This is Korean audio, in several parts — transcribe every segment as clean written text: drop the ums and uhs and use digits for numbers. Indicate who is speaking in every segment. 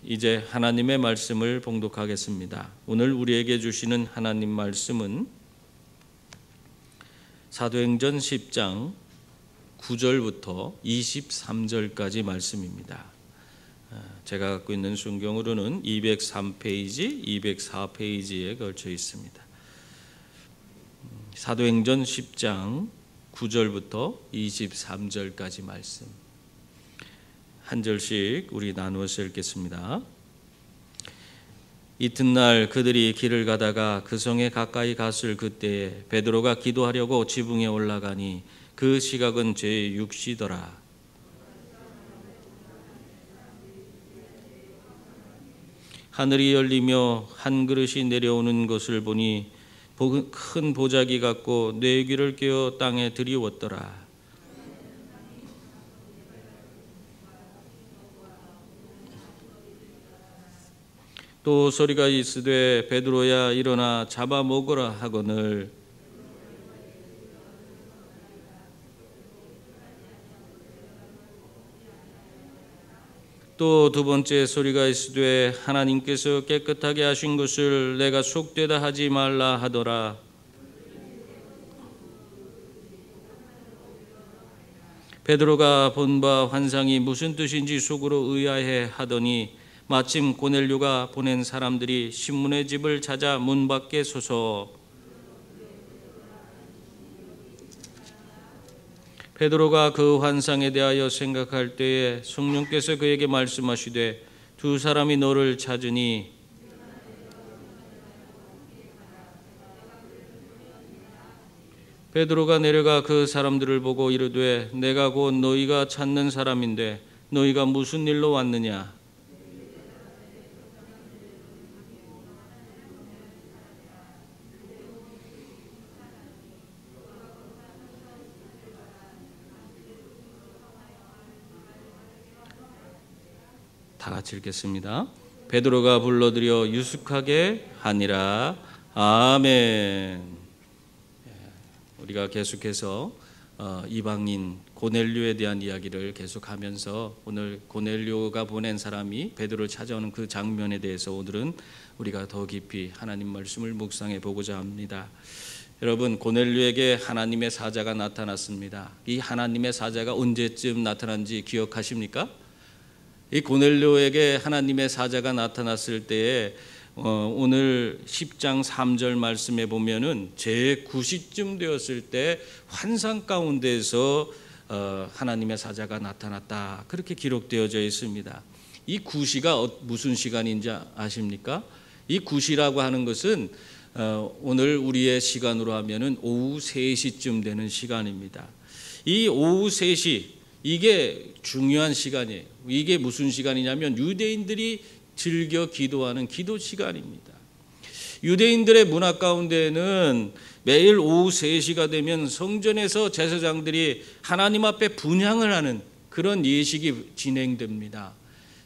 Speaker 1: 이제 하나님의 말씀을 봉독하겠습니다. 오늘 우리에게 주시는 하나님 말씀은 사도행전 10장 9절부터 23절까지 말씀입니다. 제가 갖고 있는 순경으로는 203페이지, 204페이지에 걸쳐 있습니다. 사도행전 10장 9절부터 23절까지 말씀 한 절씩 우리 나누어서 읽겠습니다. 이튿날 그들이 길을 가다가 그 성에 가까이 갔을 그때에 베드로가 기도하려고 지붕에 올라가니 그 시각은 제6시더라. 하늘이 열리며 한 그릇이 내려오는 것을 보니 큰 보자기 같고 네 귀를 꿰어 땅에 들이웠더라. 또 소리가 있으되 베드로야 일어나 잡아먹으라 하거늘 또 두 번째 소리가 있으되 하나님께서 깨끗하게 하신 것을 내가 속되다 하지 말라 하더라. 베드로가 본 바 환상이 무슨 뜻인지 속으로 의아해 하더니 마침 고넬료가 보낸 사람들이 시몬의 집을 찾아 문 밖에 서서 베드로가 그 환상에 대하여 생각할 때에 성령께서 그에게 말씀하시되 두 사람이 너를 찾으니 베드로가 내려가 그 사람들을 보고 이르되 내가 곧 너희가 찾는 사람인데 너희가 무슨 일로 왔느냐. 다 같이 읽겠습니다. 베드로가 불러들여 유숙하게 하니라. 아멘. 우리가 계속해서 이방인 고넬료에 대한 이야기를 계속하면서 오늘 고넬료가 보낸 사람이 베드로를 찾아오는 그 장면에 대해서 오늘은 우리가 더 깊이 하나님 말씀을 묵상해 보고자 합니다. 여러분, 고넬료에게 하나님의 사자가 나타났습니다. 이 하나님의 사자가 언제쯤 나타난지 기억하십니까? 이 고넬료에게 하나님의 사자가 나타났을 때에 오늘 10장 3절 말씀에 보면은 제9시쯤 되었을 때 환상 가운데서 하나님의 사자가 나타났다, 그렇게 기록되어져 있습니다. 이 9시가 무슨 시간인지 아십니까? 이 9시라고 하는 것은 오늘 우리의 시간으로 하면은 오후 3시쯤 되는 시간입니다. 이 오후 3시, 이게 중요한 시간이에요. 이게 무슨 시간이냐면 유대인들이 즐겨 기도하는 기도 시간입니다. 유대인들의 문화 가운데는 매일 오후 3시가 되면 성전에서 제사장들이 하나님 앞에 분향을 하는 그런 예식이 진행됩니다.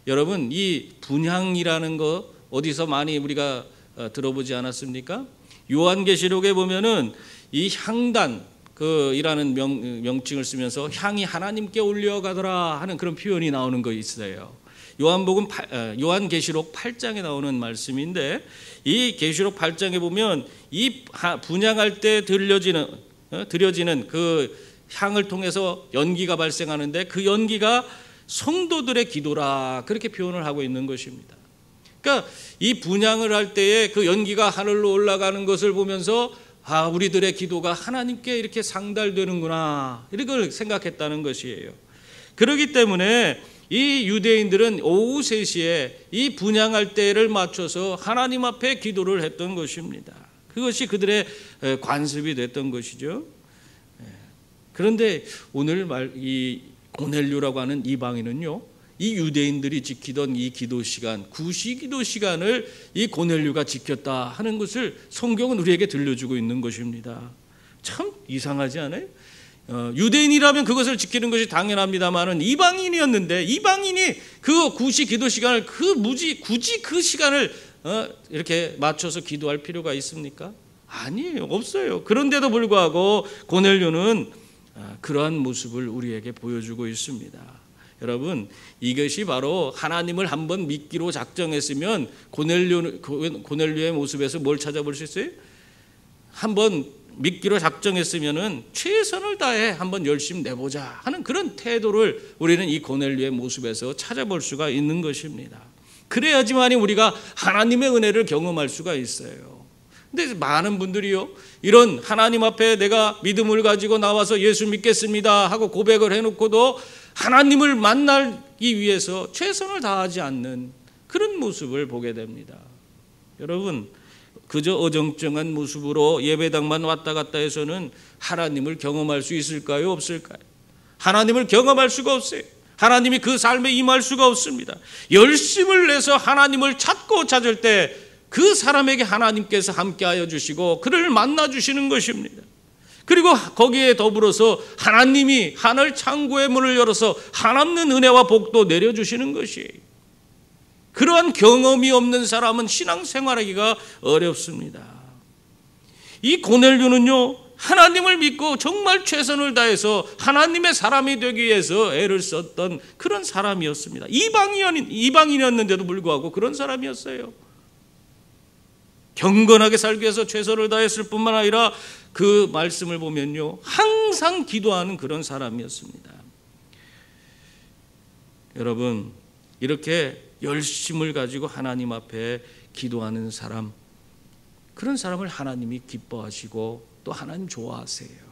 Speaker 1: 여러분, 이 분향이라는 거 어디서 많이 우리가 들어보지 않았습니까? 요한계시록에 보면은 이 향단 이라는 명칭을 쓰면서 향이 하나님께 올려가더라 하는 그런 표현이 나오는 거 있어요. 요한계시록 8장에 나오는 말씀인데, 이 계시록 8장에 보면 이 분향할 때 드려지는 그 향을 통해서 연기가 발생하는데 그 연기가 성도들의 기도라, 그렇게 표현을 하고 있는 것입니다. 그러니까 이 분향을 할 때에 그 연기가 하늘로 올라가는 것을 보면서 우리들의 기도가 하나님께 이렇게 상달되는구나, 이걸 생각했다는 것이에요. 그렇기 때문에 이 유대인들은 오후 3시에 이 분향할 때를 맞춰서 하나님 앞에 기도를 했던 것입니다. 그것이 그들의 관습이 됐던 것이죠. 그런데 오늘 이 고넬료라고 하는 이방인은요, 이 유대인들이 지키던 이 기도 시간, 9시 기도 시간을 이 고넬료가 지켰다 하는 것을 성경은 우리에게 들려주고 있는 것입니다. 참 이상하지 않아요? 유대인이라면 그것을 지키는 것이 당연합니다만은 이방인이었는데 이방인이 그 9시 기도 시간을 굳이 그 시간을 이렇게 맞춰서 기도할 필요가 있습니까? 아니에요, 없어요. 그런데도 불구하고 고넬료는 그러한 모습을 우리에게 보여주고 있습니다. 여러분, 이것이 바로 하나님을 한번 믿기로 작정했으면 고넬료의 모습에서 뭘 찾아볼 수 있어요? 한번 믿기로 작정했으면은 최선을 다해 한번 열심히 내보자 하는 그런 태도를 우리는 이 고넬료의 모습에서 찾아볼 수가 있는 것입니다. 그래야지만이 우리가 하나님의 은혜를 경험할 수가 있어요. 근데 많은 분들이요, 이런 하나님 앞에 내가 믿음을 가지고 나와서 예수 믿겠습니다 하고 고백을 해놓고도 하나님을 만나기 위해서 최선을 다하지 않는 그런 모습을 보게 됩니다. 여러분, 그저 어정쩡한 모습으로 예배당만 왔다 갔다 해서는 하나님을 경험할 수 있을까요? 없을까요? 하나님을 경험할 수가 없어요. 하나님이 그 삶에 임할 수가 없습니다. 열심을 내서 하나님을 찾을 때 그 사람에게 하나님께서 함께하여 주시고 그를 만나 주시는 것입니다. 그리고 거기에 더불어서 하나님이 하늘 창고의 문을 열어서 한없는 은혜와 복도 내려주시는 것이에요. 그러한 경험이 없는 사람은 신앙생활하기가 어렵습니다. 이 고넬료는요, 하나님을 믿고 정말 최선을 다해서 하나님의 사람이 되기 위해서 애를 썼던 그런 사람이었습니다. 이방인이었는데도 불구하고 그런 사람이었어요. 경건하게 살기 위해서 최선을 다했을 뿐만 아니라 그 말씀을 보면요, 항상 기도하는 그런 사람이었습니다. 여러분, 이렇게 열심을 가지고 하나님 앞에 기도하는 사람, 그런 사람을 하나님이 기뻐하시고 또 하나님 좋아하세요.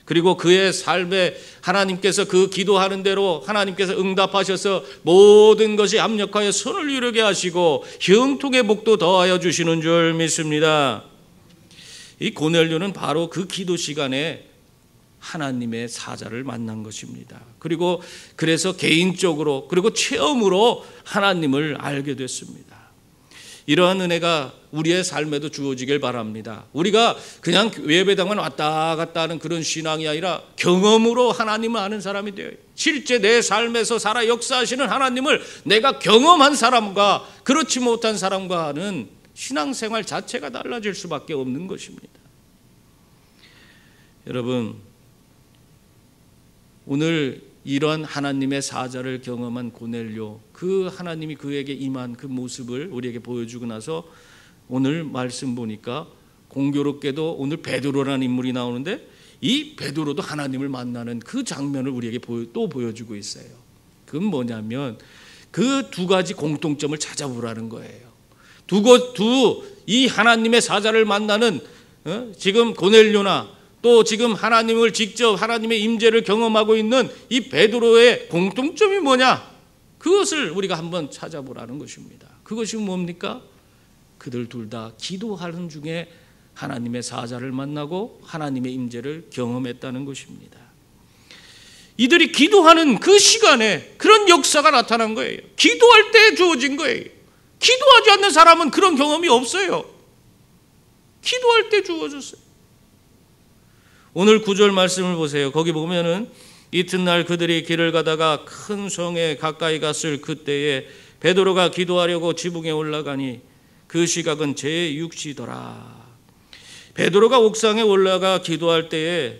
Speaker 1: 그리고 그의 삶에 하나님께서 그 기도하는 대로 하나님께서 응답하셔서 모든 것이 합력하여 선을 이루게 하시고 형통의 복도 더하여 주시는 줄 믿습니다. 이 고넬료는 바로 그 기도 시간에 하나님의 사자를 만난 것입니다. 그리고 그래서 개인적으로 그리고 체험으로 하나님을 알게 됐습니다. 이러한 은혜가 우리의 삶에도 주어지길 바랍니다. 우리가 그냥 예배당만 왔다 갔다 하는 그런 신앙이 아니라 경험으로 하나님을 아는 사람이 되어요. 실제 내 삶에서 살아 역사하시는 하나님을 내가 경험한 사람과 그렇지 못한 사람과는 신앙생활 자체가 달라질 수밖에 없는 것입니다. 여러분, 오늘 이런 하나님의 사자를 경험한 고넬료, 그 하나님이 그에게 임한 그 모습을 우리에게 보여주고 나서 오늘 말씀 보니까 공교롭게도 오늘 베드로라는 인물이 나오는데 이 베드로도 하나님을 만나는 그 장면을 우리에게 또 보여주고 있어요. 그건 뭐냐면 그 두 가지 공통점을 찾아보라는 거예요. 이 하나님의 사자를 만나는 지금 고넬료나 또 지금 하나님을 직접 하나님의 임재를 경험하고 있는 이 베드로의 공통점이 뭐냐? 그것을 우리가 한번 찾아보라는 것입니다. 그것이 뭡니까? 그들 둘 다 기도하는 중에 하나님의 사자를 만나고 하나님의 임재를 경험했다는 것입니다. 이들이 기도하는 그 시간에 그런 역사가 나타난 거예요. 기도할 때 주어진 거예요. 기도하지 않는 사람은 그런 경험이 없어요. 기도할 때 주어졌어요. 오늘 9절 말씀을 보세요. 거기 보면은 이튿날 그들이 길을 가다가 큰 성에 가까이 갔을 그때에 베드로가 기도하려고 지붕에 올라가니 그 시각은 제6시더라. 베드로가 옥상에 올라가 기도할 때에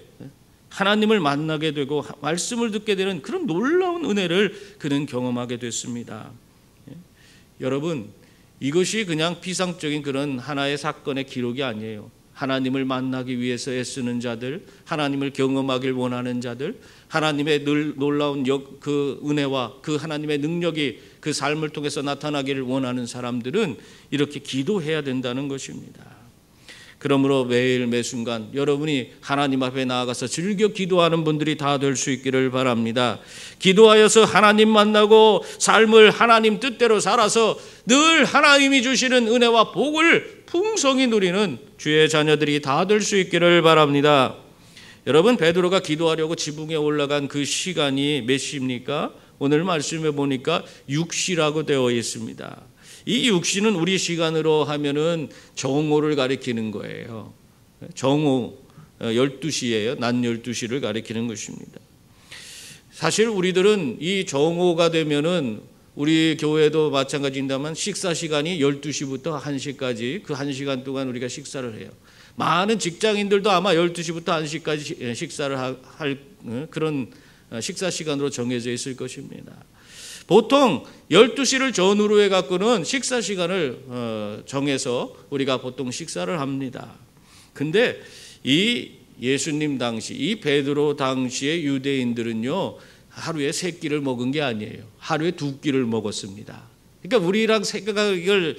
Speaker 1: 하나님을 만나게 되고 말씀을 듣게 되는 그런 놀라운 은혜를 그는 경험하게 됐습니다. 여러분, 이것이 그냥 피상적인 그런 하나의 사건의 기록이 아니에요. 하나님을 만나기 위해서 애쓰는 자들, 하나님을 경험하길 원하는 자들, 하나님의 놀라운 그 은혜와 그 하나님의 능력이 그 삶을 통해서 나타나기를 원하는 사람들은 이렇게 기도해야 된다는 것입니다. 그러므로 매일 매순간 여러분이 하나님 앞에 나아가서 즐겨 기도하는 분들이 다 될 수 있기를 바랍니다. 기도하여서 하나님 만나고 삶을 하나님 뜻대로 살아서 늘 하나님이 주시는 은혜와 복을 풍성히 누리는 주의 자녀들이 다 될 수 있기를 바랍니다. 여러분, 베드로가 기도하려고 지붕에 올라간 그 시간이 몇 시입니까? 오늘 말씀에 보니까 6시라고 되어 있습니다. 이 6시는 우리 시간으로 하면은 정오를 가리키는 거예요. 정오 12시예요. 낮 12시를 가리키는 것입니다. 사실 우리들은 이 정오가 되면은 우리 교회도 마찬가지입니다만 식사 시간이 12시부터 1시까지 그 1시간 동안 우리가 식사를 해요. 많은 직장인들도 아마 12시부터 1시까지 식사를 할 그런 식사 시간으로 정해져 있을 것입니다. 보통 12시를 전후로 해갖고는 식사 시간을 정해서 우리가 보통 식사를 합니다. 근데 이 예수님 당시, 이 베드로 당시의 유대인들은요, 하루에 3끼를 먹은 게 아니에요. 하루에 2끼를 먹었습니다. 그러니까 우리랑 생각을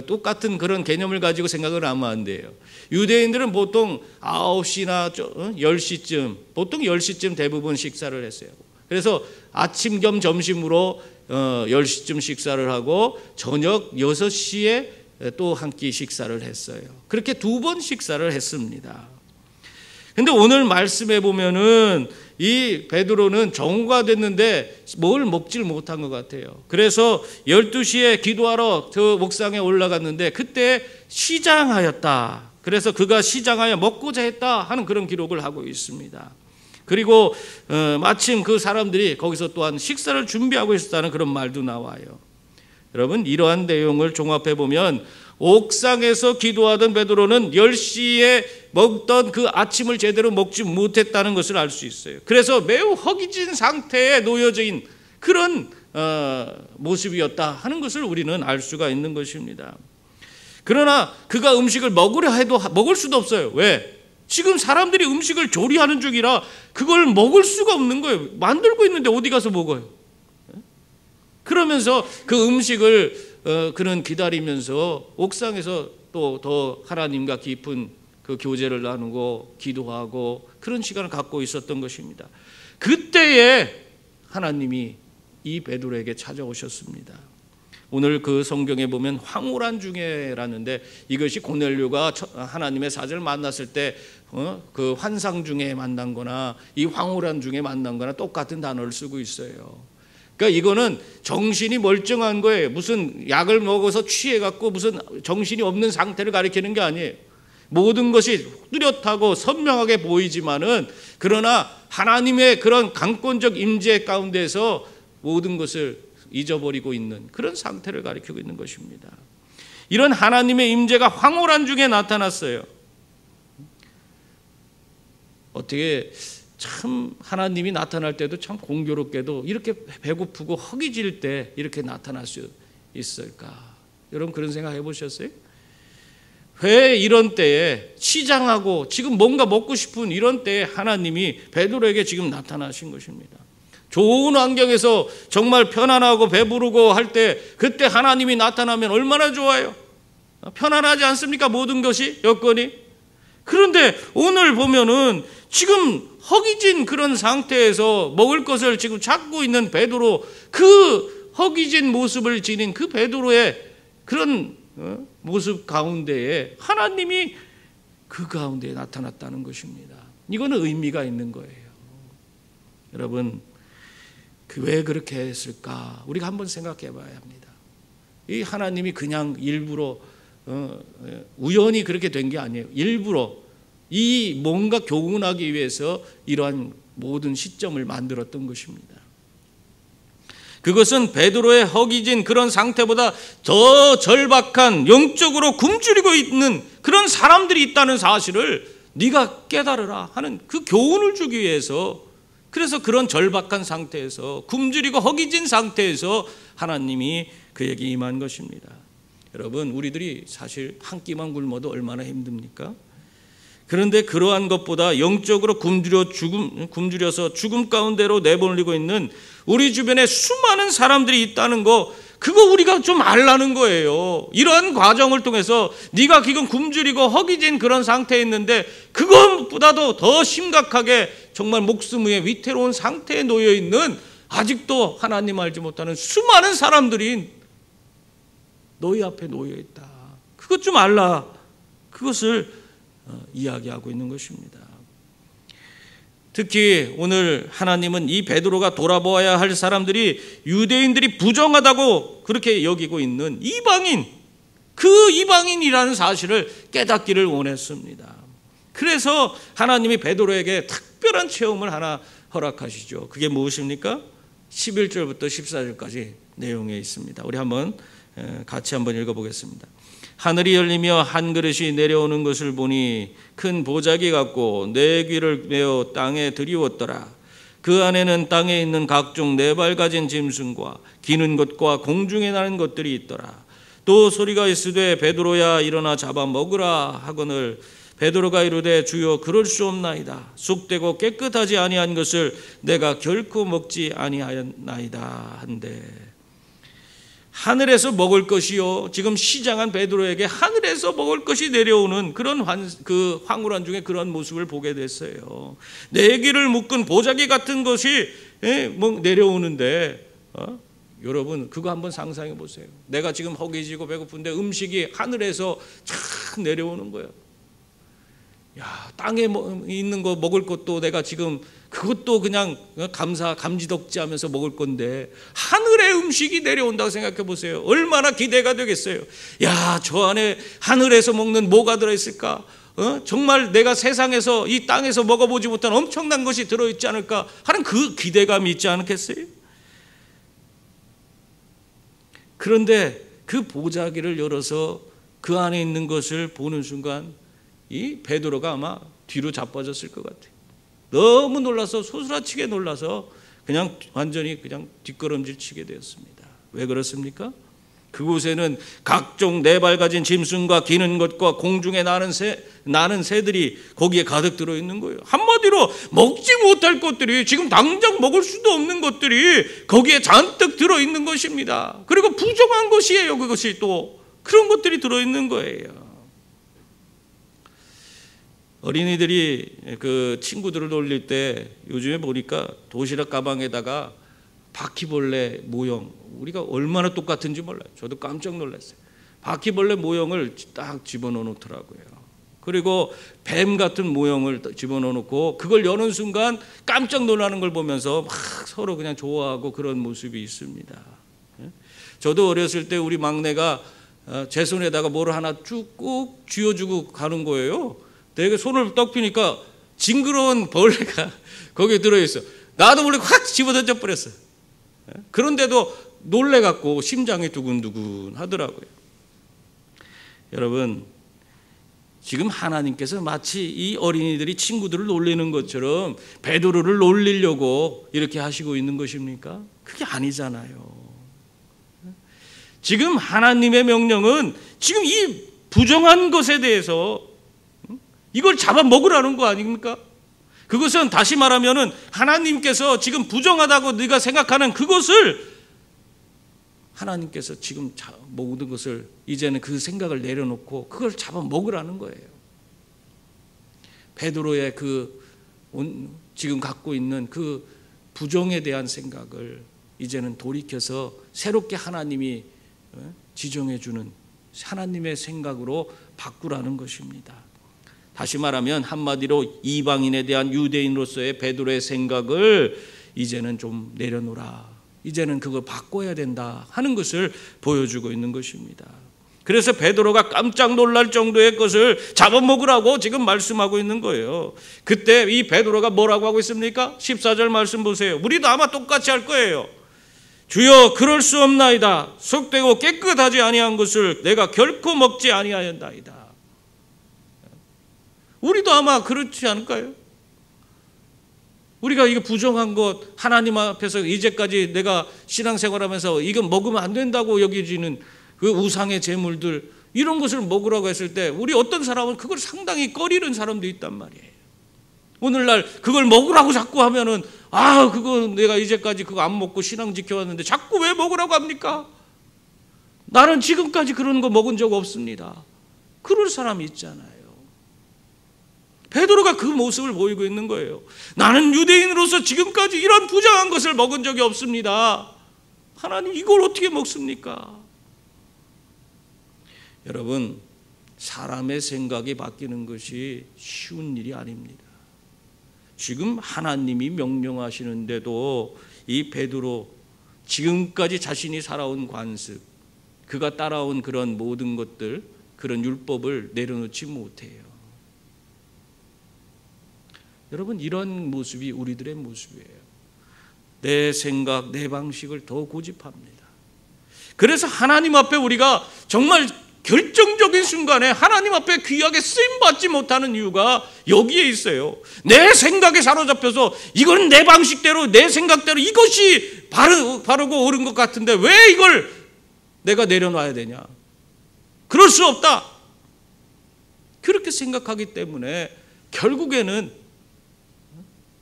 Speaker 1: 똑같은 그런 개념을 가지고 생각을 하면 안 돼요. 유대인들은 보통 9시나 10시쯤, 보통 10시쯤 대부분 식사를 했어요. 그래서 아침 겸 점심으로 10시쯤 식사를 하고 저녁 6시에 또 한 끼 식사를 했어요. 그렇게 2번 식사를 했습니다. 근데 오늘 말씀해 보면은 이 베드로는 정오가 됐는데 뭘 먹질 못한 것 같아요. 그래서 12시에 기도하러 저 옥상에 올라갔는데 그때 시장하였다. 그래서 그가 시장하여 먹고자 했다 하는 그런 기록을 하고 있습니다. 그리고 마침 그 사람들이 거기서 또한 식사를 준비하고 있었다는 그런 말도 나와요. 여러분, 이러한 내용을 종합해 보면 옥상에서 기도하던 베드로는 10시에 먹던 그 아침을 제대로 먹지 못했다는 것을 알 수 있어요. 그래서 매우 허기진 상태에 놓여져 있는 그런 모습이었다 하는 것을 우리는 알 수가 있는 것입니다. 그러나 그가 음식을 먹으려 해도 먹을 수도 없어요. 왜? 지금 사람들이 음식을 조리하는 중이라 그걸 먹을 수가 없는 거예요. 만들고 있는데 어디 가서 먹어요? 그러면서 그 음식을 그는 기다리면서 옥상에서 또 더 하나님과 깊은 그 교제를 나누고 기도하고 그런 시간을 갖고 있었던 것입니다. 그때에 하나님이 이 베드로에게 찾아오셨습니다. 오늘 그 성경에 보면 황홀한 중에라는데 이것이 고넬료가 하나님의 사자를 만났을 때 그 환상 중에 만난 거나 이 황홀한 중에 만난 거나 똑같은 단어를 쓰고 있어요. 그러니까 이거는 정신이 멀쩡한 거예요. 무슨 약을 먹어서 취해갖고 무슨 정신이 없는 상태를 가리키는 게 아니에요. 모든 것이 뚜렷하고 선명하게 보이지만은 그러나 하나님의 그런 강권적 임재 가운데서 모든 것을 잊어버리고 있는 그런 상태를 가리키고 있는 것입니다. 이런 하나님의 임재가 황홀한 중에 나타났어요. 어떻게 참 하나님이 나타날 때도 참 공교롭게도 이렇게 배고프고 허기질 때 이렇게 나타날 수 있을까? 여러분 그런 생각 해보셨어요? 왜 이런 때에 시장하고 지금 뭔가 먹고 싶은 이런 때에 하나님이 베드로에게 지금 나타나신 것입니다. 좋은 환경에서 정말 편안하고 배부르고 할 때 그때 하나님이 나타나면 얼마나 좋아요? 편안하지 않습니까? 모든 것이 여건이. 그런데 오늘 보면은 지금 허기진 그런 상태에서 먹을 것을 지금 찾고 있는 베드로, 그 허기진 모습을 지닌 그 베드로의 그런 모습 가운데에 하나님이 그 가운데에 나타났다는 것입니다. 이거는 의미가 있는 거예요. 여러분, 왜 그렇게 했을까? 우리가 한번 생각해 봐야 합니다. 이 하나님이 그냥 일부러 우연히 그렇게 된 게 아니에요. 일부러 이 뭔가 교훈하기 위해서 이러한 모든 시점을 만들었던 것입니다. 그것은 베드로의 허기진 그런 상태보다 더 절박한 영적으로 굶주리고 있는 그런 사람들이 있다는 사실을 네가 깨달으라 하는 그 교훈을 주기 위해서, 그래서 그런 절박한 상태에서 굶주리고 허기진 상태에서 하나님이 그에게 임한 것입니다. 여러분, 우리들이 사실 한 끼만 굶어도 얼마나 힘듭니까? 그런데 그러한 것보다 영적으로 굶주려서 죽음 가운데로 내몰리고 있는 우리 주변에 수많은 사람들이 있다는 거, 그거 우리가 좀 알라는 거예요. 이러한 과정을 통해서 네가 지금 굶주리고 허기진 그런 상태에 있는데 그것보다도 더 심각하게 정말 목숨 위에 위태로운 상태에 놓여 있는 아직도 하나님 알지 못하는 수많은 사람들이 너희 앞에 놓여 있다. 그것 좀 알라. 그것을 이야기하고 있는 것입니다. 특히 오늘 하나님은 이 베드로가 돌아보아야 할 사람들이 유대인들이 부정하다고 그렇게 여기고 있는 이방인, 그 이방인이라는 사실을 깨닫기를 원했습니다. 그래서 하나님이 베드로에게 특별한 체험을 하나 허락하시죠. 그게 무엇입니까? 11절부터 14절까지 내용에 있습니다. 우리 같이 한번 읽어보겠습니다. 하늘이 열리며 한 그릇이 내려오는 것을 보니 큰 보자기 같고 내 귀를 메어 땅에 들이웠더라. 그 안에는 땅에 있는 각종 네 발 가진 짐승과 기는 것과 공중에 나는 것들이 있더라. 또 소리가 있으되 베드로야 일어나 잡아 먹으라 하거늘 베드로가 이르되 주여 그럴 수 없나이다. 쑥되고 깨끗하지 아니한 것을 내가 결코 먹지 아니하였나이다 한데, 하늘에서 먹을 것이요, 지금 시장한 베드로에게 하늘에서 먹을 것이 내려오는 그런 황홀한 중에 그런 모습을 보게 됐어요. 내기를 묶은 보자기 같은 것이 내려오는데, 여러분 그거 한번 상상해 보세요. 내가 지금 허기지고 배고픈데 음식이 하늘에서 쫙 내려오는 거예요. 야, 땅에 있는 거 먹을 것도 내가 지금 그것도 그냥 감지덕지 하면서 먹을 건데 하늘의 음식이 내려온다고 생각해 보세요. 얼마나 기대가 되겠어요. 야, 저 안에 하늘에서 먹는 뭐가 들어있을까? 정말 내가 세상에서 이 땅에서 먹어보지 못한 엄청난 것이 들어있지 않을까 하는 그 기대감이 있지 않겠어요? 그런데 그 보자기를 열어서 그 안에 있는 것을 보는 순간 이 베드로가 아마 뒤로 자빠졌을 것 같아요. 너무 놀라서, 소스라치게 놀라서 그냥 완전히 그냥 뒷걸음질 치게 되었습니다. 왜 그렇습니까? 그곳에는 각종 네 발 가진 짐승과 기는 것과 공중에 나는 새들이 거기에 가득 들어있는 거예요. 한마디로 먹지 못할 것들이, 지금 당장 먹을 수도 없는 것들이 거기에 잔뜩 들어있는 것입니다. 그리고 부정한 것이에요. 그것이 또 그런 것들이 들어있는 거예요. 어린이들이 그 친구들을 놀릴 때 요즘에 보니까 도시락 가방에다가 바퀴벌레 모형, 우리가 얼마나 똑같은지 몰라요. 저도 깜짝 놀랐어요. 바퀴벌레 모형을 딱 집어넣어 놓더라고요. 그리고 뱀 같은 모형을 집어넣어 놓고 그걸 여는 순간 깜짝 놀라는 걸 보면서 막 서로 그냥 좋아하고 그런 모습이 있습니다. 저도 어렸을 때 우리 막내가 제 손에다가 뭐를 하나 쭉 꾹 쥐어주고 가는 거예요. 내가 손을 딱 펴니까 징그러운 벌레가 거기에 들어있어. 나도 몰래 확 집어던져 버렸어요. 그런데도 놀래갖고 심장이 두근두근 하더라고요. 여러분, 지금 하나님께서 마치 이 어린이들이 친구들을 놀리는 것처럼 베드로를 놀리려고 이렇게 하시고 있는 것입니까? 그게 아니잖아요. 지금 하나님의 명령은 지금 이 부정한 것에 대해서 이걸 잡아먹으라는 거 아닙니까? 그것은 다시 말하면은 하나님께서 지금 부정하다고 네가 생각하는 그것을 하나님께서 지금 모든 것을 이제는 그 생각을 내려놓고 그걸 잡아먹으라는 거예요. 베드로의 지금 갖고 있는 그 부정에 대한 생각을 이제는 돌이켜서 새롭게 하나님이 지정해 주는 하나님의 생각으로 바꾸라는 것입니다. 다시 말하면 한마디로 이방인에 대한 유대인으로서의 베드로의 생각을 이제는 좀 내려놓으라. 이제는 그걸 바꿔야 된다 하는 것을 보여주고 있는 것입니다. 그래서 베드로가 깜짝 놀랄 정도의 것을 잡아먹으라고 지금 말씀하고 있는 거예요. 그때 이 베드로가 뭐라고 하고 있습니까? 14절 말씀 보세요. 우리도 아마 똑같이 할 거예요. 주여 그럴 수 없나이다. 속되고 깨끗하지 아니한 것을 내가 결코 먹지 아니하였나이다. 우리도 아마 그렇지 않을까요? 우리가 이거 부정한 것, 하나님 앞에서 이제까지 내가 신앙생활하면서 이건 먹으면 안 된다고 여기지는 그 우상의 제물들, 이런 것을 먹으라고 했을 때 우리 어떤 사람은 그걸 상당히 꺼리는 사람도 있단 말이에요. 오늘날 그걸 먹으라고 자꾸 하면은 그거 내가 이제까지 그거 안 먹고 신앙 지켜왔는데 자꾸 왜 먹으라고 합니까? 나는 지금까지 그런 거 먹은 적 없습니다. 그럴 사람이 있잖아요. 베드로가 그 모습을 보이고 있는 거예요. 나는 유대인으로서 지금까지 이런 부정한 것을 먹은 적이 없습니다. 하나님 이걸 어떻게 먹습니까? 여러분, 사람의 생각이 바뀌는 것이 쉬운 일이 아닙니다. 지금 하나님이 명령하시는데도 이 베드로 지금까지 자신이 살아온 관습, 그가 따라온 그런 모든 것들, 그런 율법을 내려놓지 못해요. 여러분, 이런 모습이 우리들의 모습이에요. 내 생각, 내 방식을 더 고집합니다. 그래서 하나님 앞에 우리가 정말 결정적인 순간에 하나님 앞에 귀하게 쓰임받지 못하는 이유가 여기에 있어요. 내 생각에 사로잡혀서 이건 내 방식대로 내 생각대로 이것이 바르고 옳은 것 같은데 왜 이걸 내가 내려놔야 되냐. 그럴 수 없다. 그렇게 생각하기 때문에 결국에는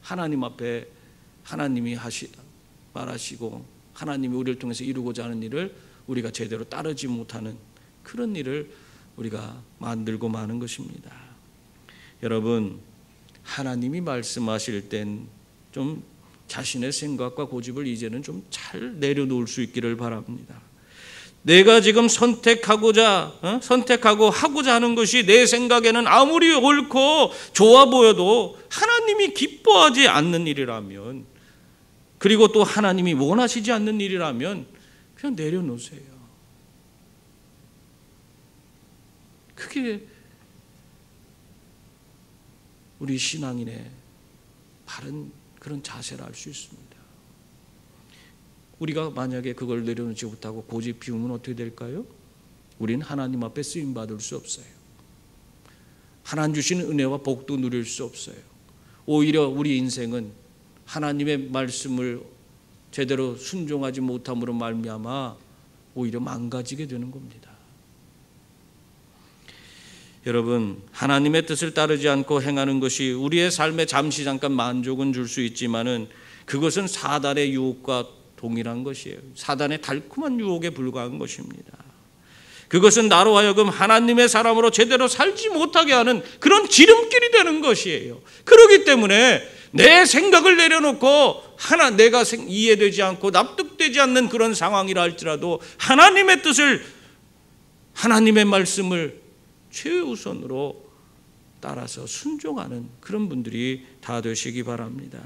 Speaker 1: 하나님 앞에 하나님이 말하시고 하나님이 우리를 통해서 이루고자 하는 일을 우리가 제대로 따르지 못하는 그런 일을 우리가 만들고 마는 것입니다. 여러분, 하나님이 말씀하실 땐 좀 자신의 생각과 고집을 이제는 좀 잘 내려놓을 수 있기를 바랍니다. 내가 지금 선택하고 하고자 하는 것이 내 생각에는 아무리 옳고 좋아 보여도 하나님이 기뻐하지 않는 일이라면, 그리고 또 하나님이 원하시지 않는 일이라면 그냥 내려놓으세요. 그게 우리 신앙인의 바른 그런 자세를 알 수 있습니다. 우리가 만약에 그걸 내려놓지 못하고 고집 피우면 어떻게 될까요? 우리는 하나님 앞에 쓰임받을 수 없어요. 하나님 주시는 은혜와 복도 누릴 수 없어요. 오히려 우리 인생은 하나님의 말씀을 제대로 순종하지 못함으로 말미암아 오히려 망가지게 되는 겁니다. 여러분, 하나님의 뜻을 따르지 않고 행하는 것이 우리의 삶에 잠시 잠깐 만족은 줄 수 있지만은 그것은 사단의 유혹과 동일한 것이에요. 사단의 달콤한 유혹에 불과한 것입니다. 그것은 나로 하여금 하나님의 사람으로 제대로 살지 못하게 하는 그런 지름길이 되는 것이에요. 그렇기 때문에 내 생각을 내려놓고 내가 이해되지 않고 납득되지 않는 그런 상황이라 할지라도 하나님의 뜻을, 하나님의 말씀을 최우선으로 따라서 순종하는 그런 분들이 다 되시기 바랍니다.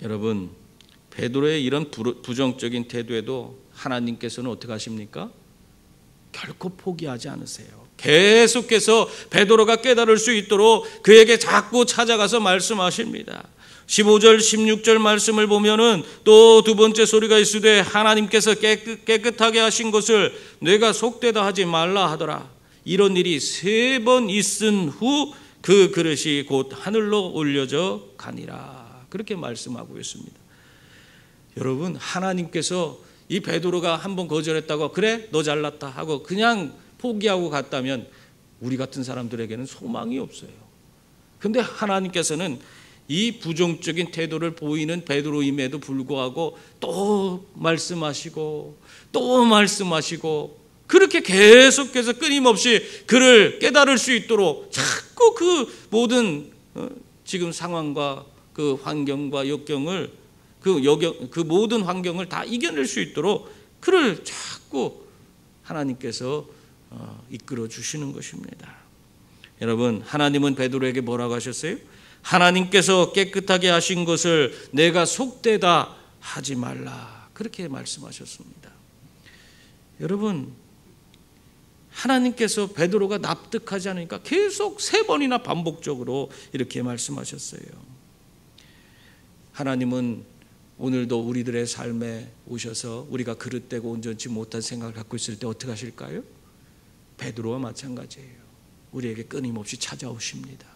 Speaker 1: 여러분, 베드로의 이런 부정적인 태도에도 하나님께서는 어떻게 하십니까? 결코 포기하지 않으세요. 계속해서 베드로가 깨달을 수 있도록 그에게 자꾸 찾아가서 말씀하십니다. 15절 16절 말씀을 보면은 또 두 번째 소리가 있으되 하나님께서 깨끗하게 하신 것을 내가 속되다 하지 말라 하더라. 이런 일이 3번 있은 후 그 그릇이 곧 하늘로 올려져 가니라. 그렇게 말씀하고 있습니다. 여러분, 하나님께서 이 베드로가 한번 거절했다고 그래 너 잘났다 하고 그냥 포기하고 갔다면 우리 같은 사람들에게는 소망이 없어요. 근데 하나님께서는 이 부정적인 태도를 보이는 베드로임에도 불구하고 또 말씀하시고 또 말씀하시고 그렇게 계속해서 끊임없이 그를 깨달을 수 있도록 자꾸 그 모든 지금 상황과 그 환경과 역경을 그 모든 환경을 다 이겨낼 수 있도록 그를 자꾸 하나님께서 이끌어 주시는 것입니다. 여러분, 하나님은 베드로에게 뭐라고 하셨어요? 하나님께서 깨끗하게 하신 것을 내가 속되다 하지 말라. 그렇게 말씀하셨습니다. 여러분, 하나님께서 베드로가 납득하지 않으니까 계속 3번이나 반복적으로 이렇게 말씀하셨어요. 하나님은 오늘도 우리들의 삶에 오셔서 우리가 그릇되고 온전치 못한 생각을 갖고 있을 때 어떻게 하실까요? 베드로와 마찬가지예요. 우리에게 끊임없이 찾아오십니다.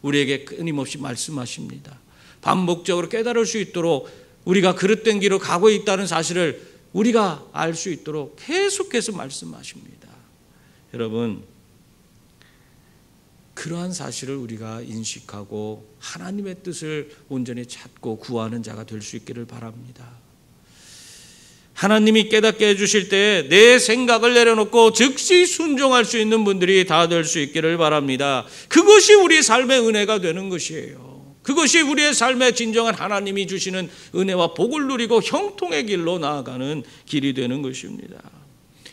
Speaker 1: 우리에게 끊임없이 말씀하십니다. 반복적으로 깨달을 수 있도록 우리가 그릇된 길로 가고 있다는 사실을 우리가 알 수 있도록 계속해서 말씀하십니다. 여러분, 그러한 사실을 우리가 인식하고 하나님의 뜻을 온전히 찾고 구하는 자가 될 수 있기를 바랍니다. 하나님이 깨닫게 해주실 때 내 생각을 내려놓고 즉시 순종할 수 있는 분들이 다 될 수 있기를 바랍니다. 그것이 우리 삶의 은혜가 되는 것이에요. 그것이 우리의 삶에 진정한 하나님이 주시는 은혜와 복을 누리고 형통의 길로 나아가는 길이 되는 것입니다.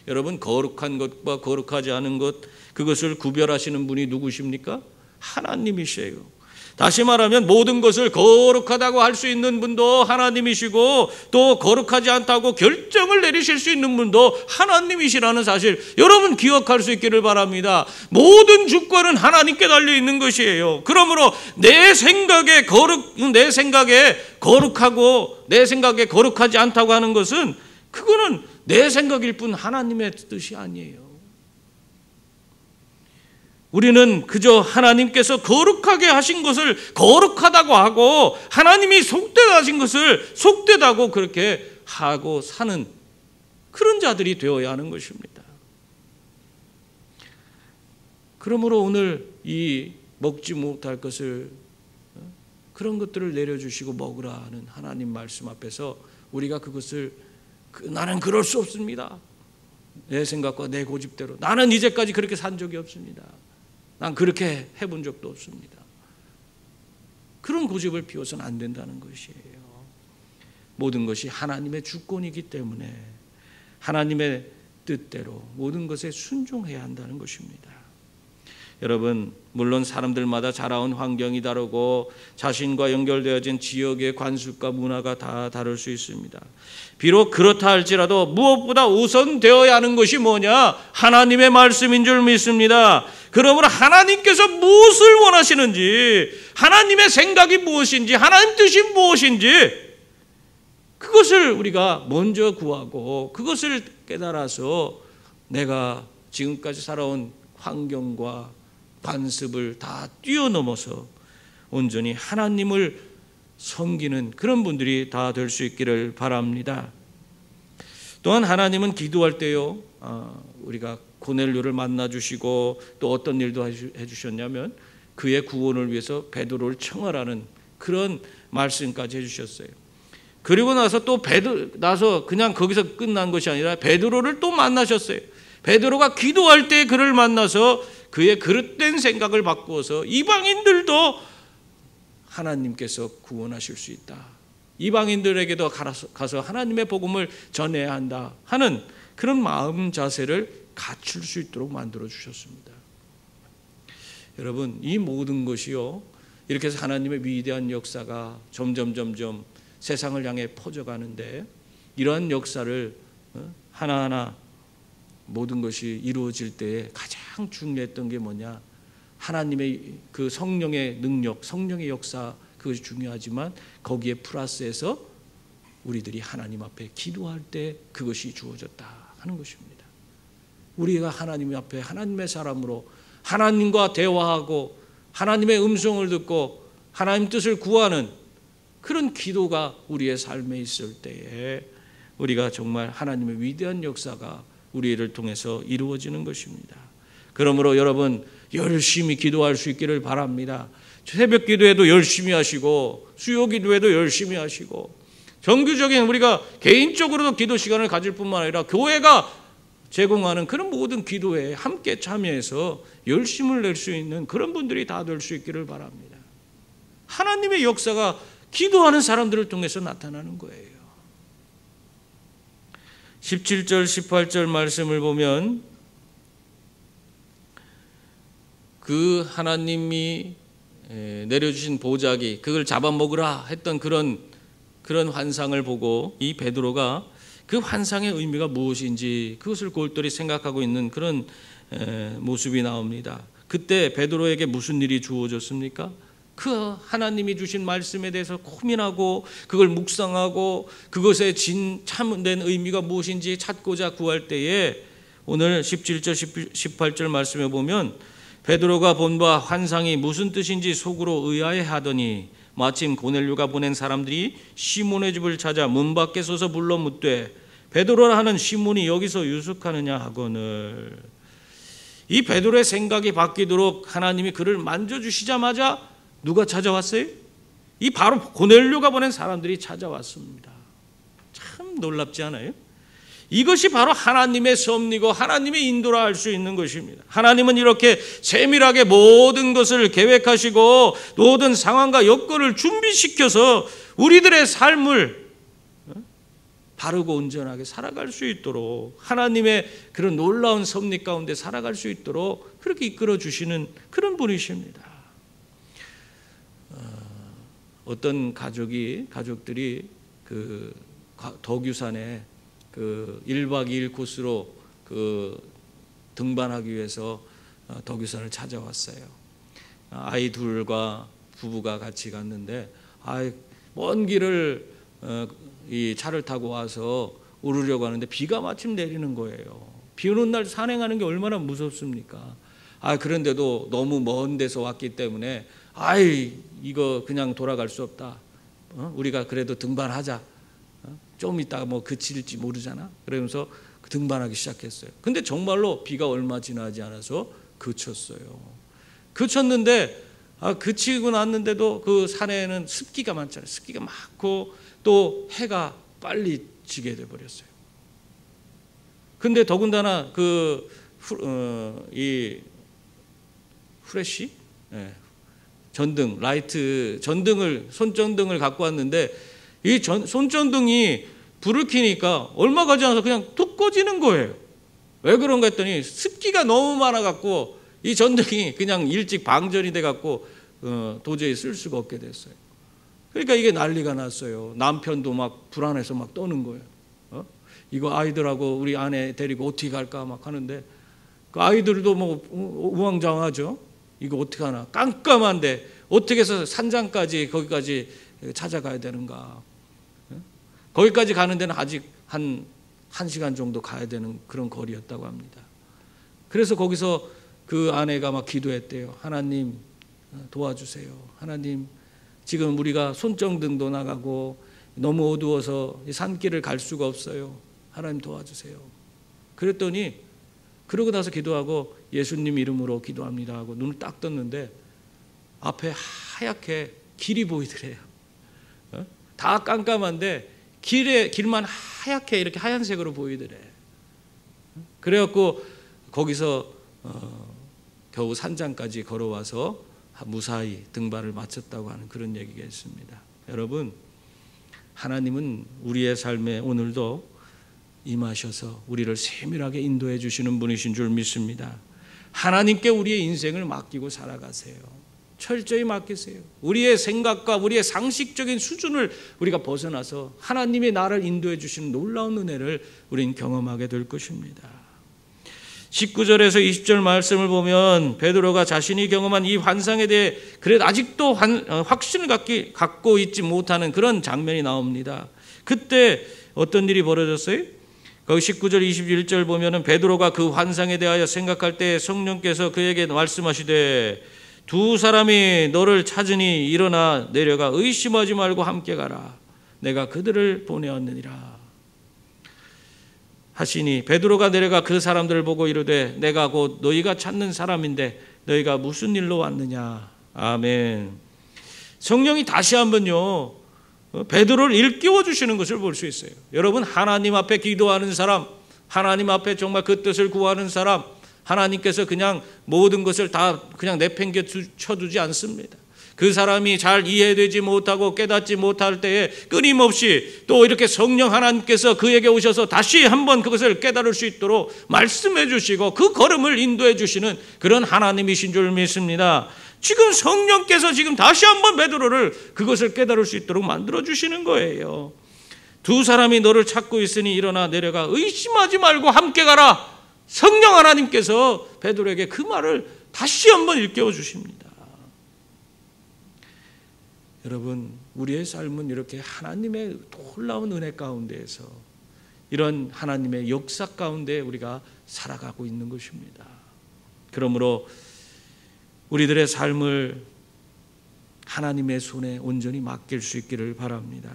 Speaker 1: 여러분, 거룩한 것과 거룩하지 않은 것, 그것을 구별하시는 분이 누구십니까? 하나님이시에요. 다시 말하면 모든 것을 거룩하다고 할 수 있는 분도 하나님이시고 또 거룩하지 않다고 결정을 내리실 수 있는 분도 하나님이시라는 사실 여러분 기억할 수 있기를 바랍니다. 모든 주권은 하나님께 달려 있는 것이에요. 그러므로 내 생각에 거룩하고 내 생각에 거룩하지 않다고 하는 것은 그거는 내 생각일 뿐 하나님의 뜻이 아니에요. 우리는 그저 하나님께서 거룩하게 하신 것을 거룩하다고 하고 하나님이 속되다 하신 것을 속되다고 그렇게 하고 사는 그런 자들이 되어야 하는 것입니다. 그러므로 오늘 이 먹지 못할 것을 그런 것들을 내려주시고 먹으라 하는 하나님 말씀 앞에서 우리가 그것을 나는 그럴 수 없습니다. 내 생각과 내 고집대로 나는 이제까지 그렇게 산 적이 없습니다. 난 그렇게 해본 적도 없습니다. 그런 고집을 피워서는 안 된다는 것이에요. 모든 것이 하나님의 주권이기 때문에 하나님의 뜻대로 모든 것에 순종해야 한다는 것입니다. 여러분, 물론 사람들마다 자라온 환경이 다르고 자신과 연결되어진 지역의 관습과 문화가 다 다를 수 있습니다. 비록 그렇다 할지라도 무엇보다 우선되어야 하는 것이 뭐냐? 하나님의 말씀인 줄 믿습니다. 그러므로 하나님께서 무엇을 원하시는지, 하나님의 생각이 무엇인지, 하나님 뜻이 무엇인지 그것을 우리가 먼저 구하고 그것을 깨달아서 내가 지금까지 살아온 환경과 관습을 다 뛰어넘어서 온전히 하나님을 섬기는 그런 분들이 다 될 수 있기를 바랍니다. 또한 하나님은 기도할 때요, 우리가 고넬료를 만나 주시고 또 어떤 일도 해주셨냐면 그의 구원을 위해서 베드로를 청하라는 그런 말씀까지 해주셨어요. 그리고 나서 또 나서 그냥 거기서 끝난 것이 아니라 베드로를 또 만나셨어요. 베드로가 기도할 때 그를 만나서 그의 그릇된 생각을 바꾸어서 이방인들도 하나님께서 구원하실 수 있다. 이방인들에게도 가서 하나님의 복음을 전해야 한다 하는 그런 마음 자세를 갖출 수 있도록 만들어 주셨습니다. 여러분, 이 모든 것이요, 이렇게 해서 하나님의 위대한 역사가 점점 세상을 향해 퍼져가는데 이러한 역사를 하나하나 모든 것이 이루어질 때에 가장 중요했던 게 뭐냐? 하나님의 그 성령의 능력, 성령의 역사, 그것이 중요하지만 거기에 플러스해서 우리들이 하나님 앞에 기도할 때 그것이 주어졌다 하는 것입니다. 우리가 하나님 앞에 하나님의 사람으로 하나님과 대화하고 하나님의 음성을 듣고 하나님 뜻을 구하는 그런 기도가 우리의 삶에 있을 때에 우리가 정말 하나님의 위대한 역사가 우리를 통해서 이루어지는 것입니다. 그러므로 여러분, 열심히 기도할 수 있기를 바랍니다. 새벽 기도에도 열심히 하시고 수요 기도에도 열심히 하시고 정규적인 우리가 개인적으로도 기도 시간을 가질 뿐만 아니라 교회가 제공하는 그런 모든 기도에 함께 참여해서 열심을 낼 수 있는 그런 분들이 다 될 수 있기를 바랍니다. 하나님의 역사가 기도하는 사람들을 통해서 나타나는 거예요. 17절 18절 말씀을 보면 그 하나님이 내려주신 보자기 그걸 잡아먹으라 했던 그런 환상을 보고 이 베드로가 그 환상의 의미가 무엇인지 그것을 골똘히 생각하고 있는 그런 모습이 나옵니다. 그때 베드로에게 무슨 일이 주어졌습니까? 그 하나님이 주신 말씀에 대해서 고민하고 그걸 묵상하고 그것의 참된 의미가 무엇인지 찾고자 구할 때에 오늘 17절 18절 말씀에 보면 베드로가 본 바 환상이 무슨 뜻인지 속으로 의아해하더니 마침 고넬료가 보낸 사람들이 시몬의 집을 찾아 문 밖에 서서 불러 묻되 베드로라 하는 시몬이 여기서 유숙하느냐 하거늘. 이 베드로의 생각이 바뀌도록 하나님이 그를 만져주시자마자 누가 찾아왔어요? 이 바로 고넬료가 보낸 사람들이 찾아왔습니다. 참 놀랍지 않아요? 이것이 바로 하나님의 섭리고 하나님의 인도라 할 수 있는 것입니다. 하나님은 이렇게 세밀하게 모든 것을 계획하시고 모든 상황과 여건을 준비시켜서 우리들의 삶을 바르고 온전하게 살아갈 수 있도록 하나님의 그런 놀라운 섭리 가운데 살아갈 수 있도록 그렇게 이끌어 주시는 그런 분이십니다. 어떤 가족들이 그 덕유산에 그 1박 2일 코스로 그 등반하기 위해서 덕유산을 찾아왔어요. 아이 둘과 부부가 같이 갔는데 먼 길을 이 차를 타고 와서 오르려고 하는데 비가 마침 내리는 거예요. 비 오는 날 산행하는 게 얼마나 무섭습니까? 그런데도 너무 먼 데서 왔기 때문에 이거 그냥 돌아갈 수 없다. 우리가 그래도 등반하자. 좀 있다가 뭐 그칠지 모르잖아. 그러면서 등반하기 시작했어요. 근데 정말로 비가 얼마 지나지 않아서 그쳤어요. 그쳤는데 그치고 났는데도 그 산에는 습기가 많잖아요. 습기가 많고 또 해가 빨리 지게 돼 버렸어요. 근데 더군다나 이 후레쉬 전등, 라이트 전등을 손전등을 갖고 왔는데 이 손전등이 불을 켜니까 얼마 가지 않아서 그냥 툭 꺼지는 거예요. 왜 그런가 했더니 습기가 너무 많아 갖고 이 전등이 그냥 일찍 방전이 돼 갖고 도저히 쓸 수가 없게 됐어요. 그러니까 이게 난리가 났어요. 남편도 막 불안해서 막 떠는 거예요. 이거 아이들하고 우리 아내 데리고 어떻게 갈까 막 하는데 그 아이들도 뭐 우왕좌왕하죠. 이거 어떻게 하나 깜깜한데 어떻게 해서 산장까지 거기까지 찾아가야 되는가. 거기까지 가는 데는 아직 한 1시간 정도 가야 되는 그런 거리였다고 합니다. 그래서 거기서 그 아내가 막 기도했대요. 하나님 도와주세요. 하나님 지금 우리가 손전등도 나가고 너무 어두워서 산길을 갈 수가 없어요. 하나님 도와주세요. 그랬더니 그러고 나서 기도하고 예수님 이름으로 기도합니다 하고 눈을 딱 떴는데 앞에 하얗게 길이 보이더래요. 다 깜깜한데 길만 하얗게 이렇게 하얀색으로 보이더래. 그래갖고 거기서 겨우 산장까지 걸어와서 무사히 등반을 마쳤다고 하는 그런 얘기가 있습니다. 여러분, 하나님은 우리의 삶에 오늘도 임하셔서 우리를 세밀하게 인도해 주시는 분이신 줄 믿습니다. 하나님께 우리의 인생을 맡기고 살아가세요. 철저히 맡기세요. 우리의 생각과 우리의 상식적인 수준을 우리가 벗어나서 하나님이 나를 인도해 주시는 놀라운 은혜를 우리는 경험하게 될 것입니다. 19절에서 20절 말씀을 보면 베드로가 자신이 경험한 이 환상에 대해 그래도 아직도 확신을 갖고 있지 못하는 그런 장면이 나옵니다. 그때 어떤 일이 벌어졌어요? 거기 19절 21절 보면은 베드로가 그 환상에 대하여 생각할 때 성령께서 그에게 말씀하시되 두 사람이 너를 찾으니 일어나 내려가 의심하지 말고 함께 가라. 내가 그들을 보내었느니라 하시니 베드로가 내려가 그 사람들을 보고 이르되 내가 곧 너희가 찾는 사람인데 너희가 무슨 일로 왔느냐. 아멘. 성령이 다시 한번요 베드로를 일깨워 주시는 것을 볼 수 있어요. 여러분, 하나님 앞에 기도하는 사람, 하나님 앞에 정말 그 뜻을 구하는 사람, 하나님께서 그냥 모든 것을 다 그냥 내팽겨 쳐두지 않습니다. 그 사람이 잘 이해되지 못하고 깨닫지 못할 때에 끊임없이 또 이렇게 성령 하나님께서 그에게 오셔서 다시 한번 그것을 깨달을 수 있도록 말씀해 주시고 그 걸음을 인도해 주시는 그런 하나님이신 줄 믿습니다. 지금 성령께서 지금 다시 한번 베드로를 그것을 깨달을 수 있도록 만들어 주시는 거예요. 두 사람이 너를 찾고 있으니 일어나 내려가 의심하지 말고 함께 가라. 성령 하나님께서 베드로에게 그 말을 다시 한번 일깨워 주십니다. 여러분, 우리의 삶은 이렇게 하나님의 놀라운 은혜 가운데에서 이런 하나님의 역사 가운데 우리가 살아가고 있는 것입니다. 그러므로 우리들의 삶을 하나님의 손에 온전히 맡길 수 있기를 바랍니다.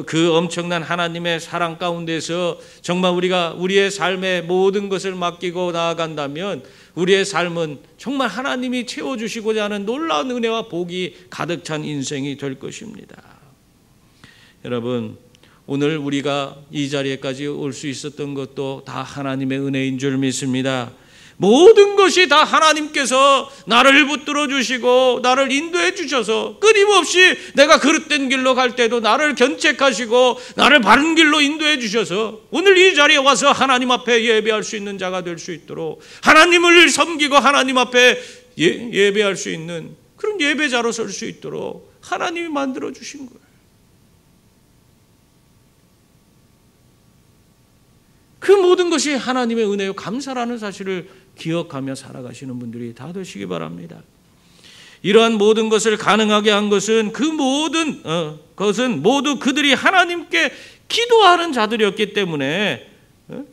Speaker 1: 그 엄청난 하나님의 사랑 가운데서 정말 우리가 우리의 삶의 모든 것을 맡기고 나아간다면 우리의 삶은 정말 하나님이 채워주시고자 하는 놀라운 은혜와 복이 가득 찬 인생이 될 것입니다. 여러분, 오늘 우리가 이 자리에까지 올 수 있었던 것도 다 하나님의 은혜인 줄 믿습니다. 모든 것이 다 하나님께서 나를 붙들어 주시고 나를 인도해 주셔서 끊임없이 내가 그릇된 길로 갈 때도 나를 견책하시고 나를 바른 길로 인도해 주셔서 오늘 이 자리에 와서 하나님 앞에 예배할 수 있는 자가 될 수 있도록 하나님을 섬기고 하나님 앞에 예배할 수 있는 그런 예배자로 설 수 있도록 하나님이 만들어 주신 거예요. 그 모든 것이 하나님의 은혜요 감사라는 사실을 기억하며 살아가시는 분들이 다 되시기 바랍니다. 이러한 모든 것을 가능하게 한 것은 그 모든 것은 모두 그들이 하나님께 기도하는 자들이었기 때문에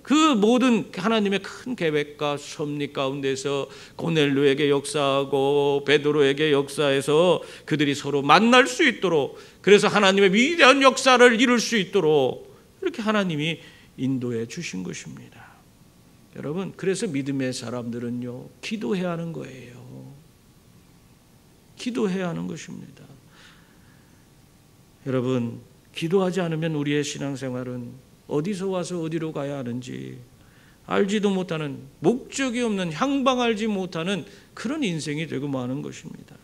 Speaker 1: 그 모든 하나님의 큰 계획과 섭리 가운데서 고넬료에게 역사하고 베드로에게 역사해서 그들이 서로 만날 수 있도록, 그래서 하나님의 위대한 역사를 이룰 수 있도록 이렇게 하나님이 인도해 주신 것입니다. 여러분, 그래서 믿음의 사람들은요, 기도해야 하는 거예요. 기도해야 하는 것입니다. 여러분, 기도하지 않으면 우리의 신앙생활은 어디서 와서 어디로 가야 하는지 알지도 못하는, 목적이 없는, 향방 알지 못하는 그런 인생이 되고 마는 것입니다.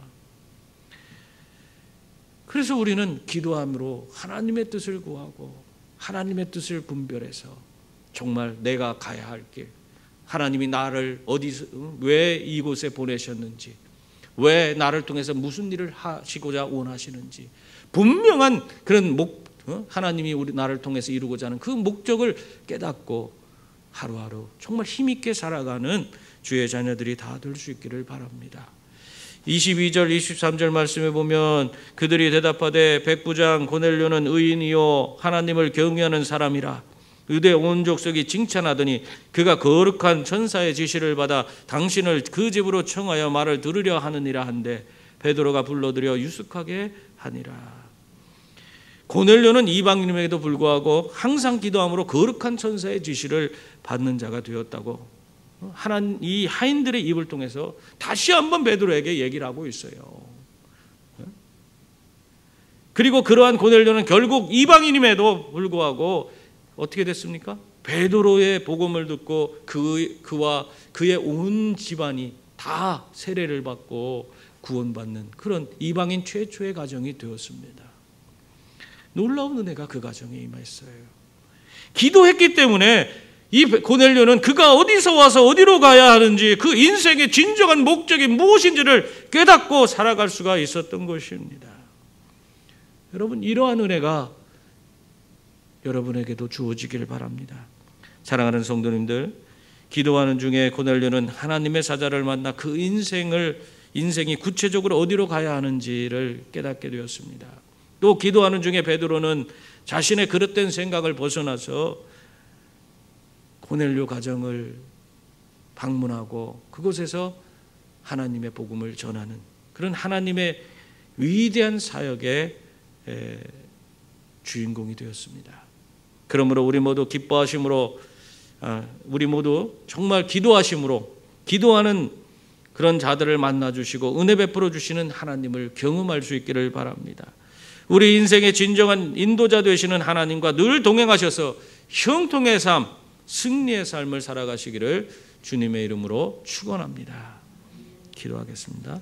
Speaker 1: 그래서 우리는 기도함으로 하나님의 뜻을 구하고 하나님의 뜻을 분별해서 정말 내가 가야 할 길, 하나님이 나를 어디서, 왜 이곳에 보내셨는지, 왜 나를 통해서 무슨 일을 하시고자 원하시는지 분명한 그런 하나님이 나를 통해서 이루고자 하는 그 목적을 깨닫고 하루하루 정말 힘있게 살아가는 주의 자녀들이 다 될 수 있기를 바랍니다. 22절 23절 말씀에 보면 그들이 대답하되 백부장 고넬료는 의인이요 하나님을 경외하는 사람이라 유대 온 족속이 칭찬하더니 그가 거룩한 천사의 지시를 받아 당신을 그 집으로 청하여 말을 들으려 하느니라 한데 베드로가 불러들여 유숙하게 하니라. 고넬료는 이방인임에도 불구하고 항상 기도함으로 거룩한 천사의 지시를 받는 자가 되었다고 이 하인들의 입을 통해서 다시 한번 베드로에게 얘기를 하고 있어요. 그리고 그러한 고넬료는 결국 이방인임에도 불구하고 어떻게 됐습니까? 베드로의 복음을 듣고 그와 그의 온 집안이 다 세례를 받고 구원받는 그런 이방인 최초의 가정이 되었습니다. 놀라운 은혜가 그 가정에 임했어요. 기도했기 때문에 이 고넬료는 그가 어디서 와서 어디로 가야 하는지, 그 인생의 진정한 목적이 무엇인지를 깨닫고 살아갈 수가 있었던 것입니다. 여러분, 이러한 은혜가 여러분에게도 주어지길 바랍니다. 사랑하는 성도님들, 기도하는 중에 고넬료는 하나님의 사자를 만나 그 인생이 구체적으로 어디로 가야 하는지를 깨닫게 되었습니다. 또 기도하는 중에 베드로는 자신의 그릇된 생각을 벗어나서 고넬료 가정을 방문하고 그곳에서 하나님의 복음을 전하는 그런 하나님의 위대한 사역의 주인공이 되었습니다. 그러므로 우리 모두 기뻐하심으로, 우리 모두 정말 기도하심으로 기도하는 그런 자들을 만나주시고 은혜 베풀어 주시는 하나님을 경험할 수 있기를 바랍니다. 우리 인생의 진정한 인도자 되시는 하나님과 늘 동행하셔서 형통의 삶, 승리의 삶을 살아가시기를 주님의 이름으로 축원합니다. 기도하겠습니다.